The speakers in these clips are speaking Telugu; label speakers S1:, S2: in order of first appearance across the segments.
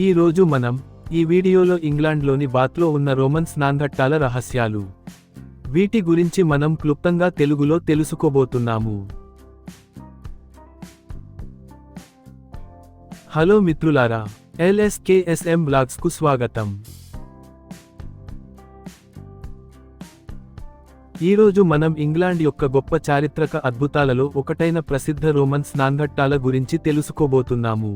S1: ఈ రోజు మనం ఈ వీడియోలో ఇంగ్లాండ్లోని బాత్లో ఉన్న రోమన్ స్నానఘట్టాల రహస్యాలు వీటి గురించి మనం క్లుప్తంగా తెలుగులో తెలుసుకోబోతున్నాము. హలో మిత్రులారా, LSKSM బ్లాగ్స్కు స్వాగతం. ఈరోజు మనం ఇంగ్లాండ్ యొక్క గొప్ప చారిత్రక అద్భుతాలలో ఒకటైన ప్రసిద్ధ రోమన్ స్నానఘట్టాల గురించి తెలుసుకోబోతున్నాము.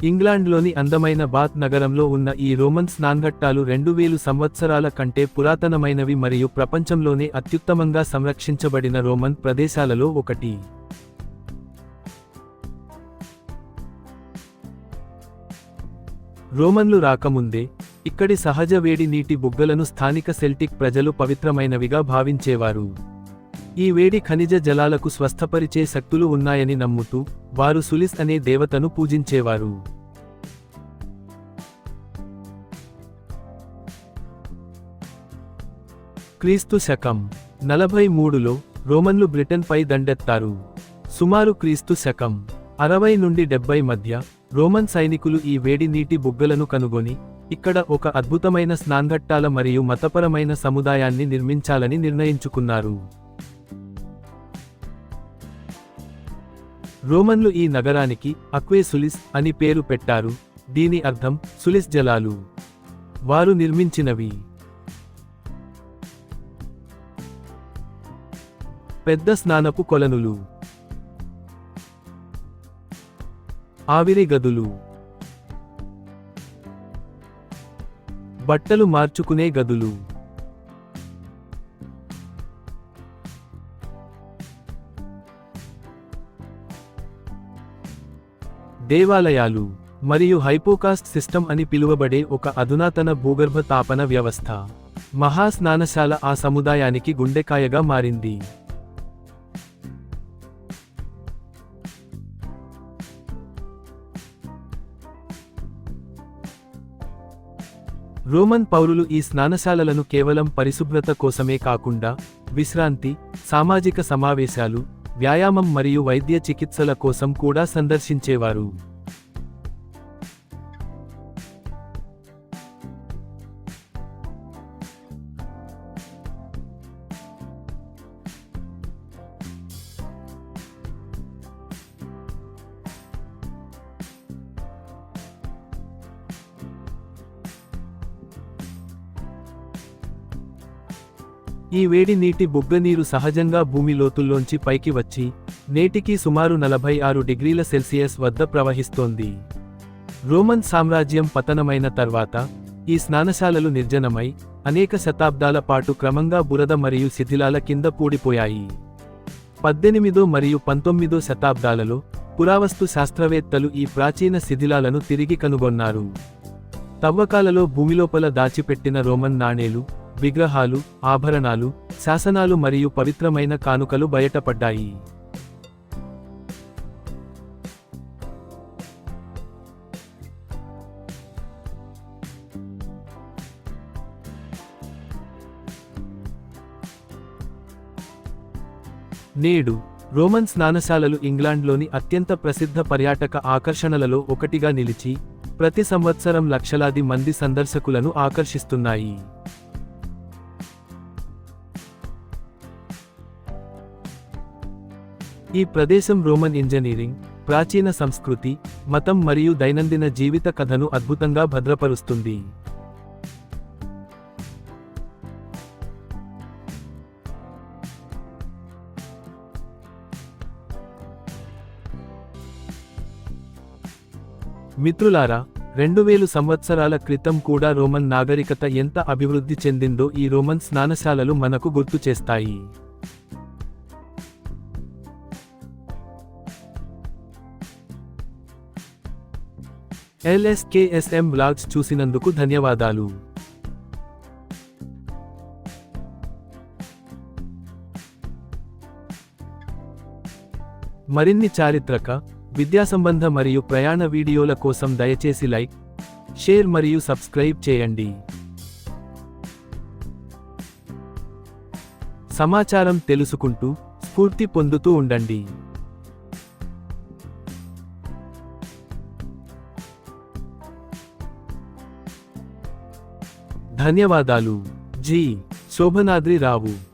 S1: ఇంగ్లాండ్లోని అందమైన బాత్ నగరంలో ఉన్న ఈ రోమన్ స్నానఘట్టాలు 2000 సంవత్సరాల కంటే పురాతనమైనవి మరియు ప్రపంచంలోనే అత్యుత్తమంగా సంరక్షించబడిన రోమన్ ప్రదేశాలలో ఒకటి. రోమన్లు రాకముందే ఇక్కడి సహజ వేడి నీటి బుగ్గలను స్థానిక సెల్టిక్ ప్రజలు పవిత్రమైనవిగా భావించేవారు. ఈ వేడి ఖనిజ జలాలకు స్వస్థపరిచే శక్తులు ఉన్నాయని నమ్ముతూ వారు సులిస్ అనే దేవతను పూజించేవారు. క్రీస్తు శకం 43లో రోమన్లు బ్రిటన్పై దండెత్తారు. సుమారు క్రీస్తు శకం 60 నుండి 70 మధ్య రోమన్ సైనికులు ఈ వేడి నీటి బుగ్గలను కనుగొని ఇక్కడ ఒక అద్భుతమైన స్నానఘట్టాల మరియు మతపరమైన సముదాయాన్ని నిర్మించాలని నిర్ణయించుకున్నారు. రోమన్లు ఈ నగరానికి అక్వే సులిస్ అని పేరు పెట్టారు. దీని అర్థం సులిస్ జలాలు. వారు నిర్మించినవి పెద్ద స్నానపు కొలనులు, ఆవిరి గదులు, బట్టలు మార్చుకునే గదులు, దేవాలయాలు మరియు హైపోకాస్ట్ సిస్టమ్ అని పిలువబడే ఒక అధునాతన భూగర్భ తాపన వ్యవస్థ. మహా స్నానశాల ఆ సముదాయానికి గుండెకాయగా మారింది. రోమన్ పౌరులు ఈ స్నానశాలలను కేవలం పరిశుభ్రత కోసమే కాకుండా విశ్రాంతి, సామాజిక సమావేశాలు, వ్యాయామం మరియు వైద్య చికిత్సల కోసం కూడా సందర్శించేవారు. ఈ వేడి నీటి బుగ్గనీరు సహజంగా భూమి లోతుల్లోంచి పైకి వచ్చి నేటికి సుమారు 46 డిగ్రీల సెల్సియస్ వద్ద ప్రవహిస్తోంది. రోమన్ సామ్రాజ్యం పతనమైన తర్వాత ఈ స్నానశాలలు నిర్జనమై అనేక శతాబ్దాల పాటు క్రమంగా బురద మరియు శిథిలాల కింద పూడిపోయాయి. 18 మరియు 19 శతాబ్దాలలో పురావస్తు శాస్త్రవేత్తలు ఈ ప్రాచీన శిథిలాలను తిరిగి కనుగొన్నారు. తవ్వకాలలో భూమిలోపల దాచిపెట్టిన రోమన్ నాణేలు, విగ్రహాలు, ఆభరణాలు, శాసనాలు మరియు పవిత్రమైన కానుకలు బయటపడ్డాయి. నేడు రోమన్ స్నానశాలలు ఇంగ్లాండ్లోని అత్యంత ప్రసిద్ధ పర్యాటక ఆకర్షణలలో ఒకటిగా నిలిచి ప్రతి సంవత్సరం లక్షలాది మంది సందర్శకులను ఆకర్షిస్తున్నాయి. ఈ ప్రదేశం రోమన్ ఇంజనీరింగ్, ప్రాచీన సంస్కృతి, మతం మరియు దైనందిన జీవిత కథను అద్భుతంగా భద్రపరుస్తుంది. మిత్రులారా, 2000 సంవత్సరాల క్రితం కూడా రోమన్ నాగరికత ఎంత అభివృద్ధి చెందిందో ఈ రోమన్ స్నానశాలలు మనకు గుర్తు చేస్తాయి. LSKSM బ్లాగ్స్ చూసినందుకు ధన్యవాదాలు. మరిన్ని చారిత్రక, విద్యాసంబంధ మరియు ప్రయాణ వీడియోల కోసం దయచేసి లైక్, షేర్ మరియు సబ్స్క్రైబ్ చేయండి. సమాచారం తెలుసుకుంటూ స్ఫూర్తి పొందుతూ ఉండండి. ధన్యవాదాలు. జి. శోభనాద్రి రావు.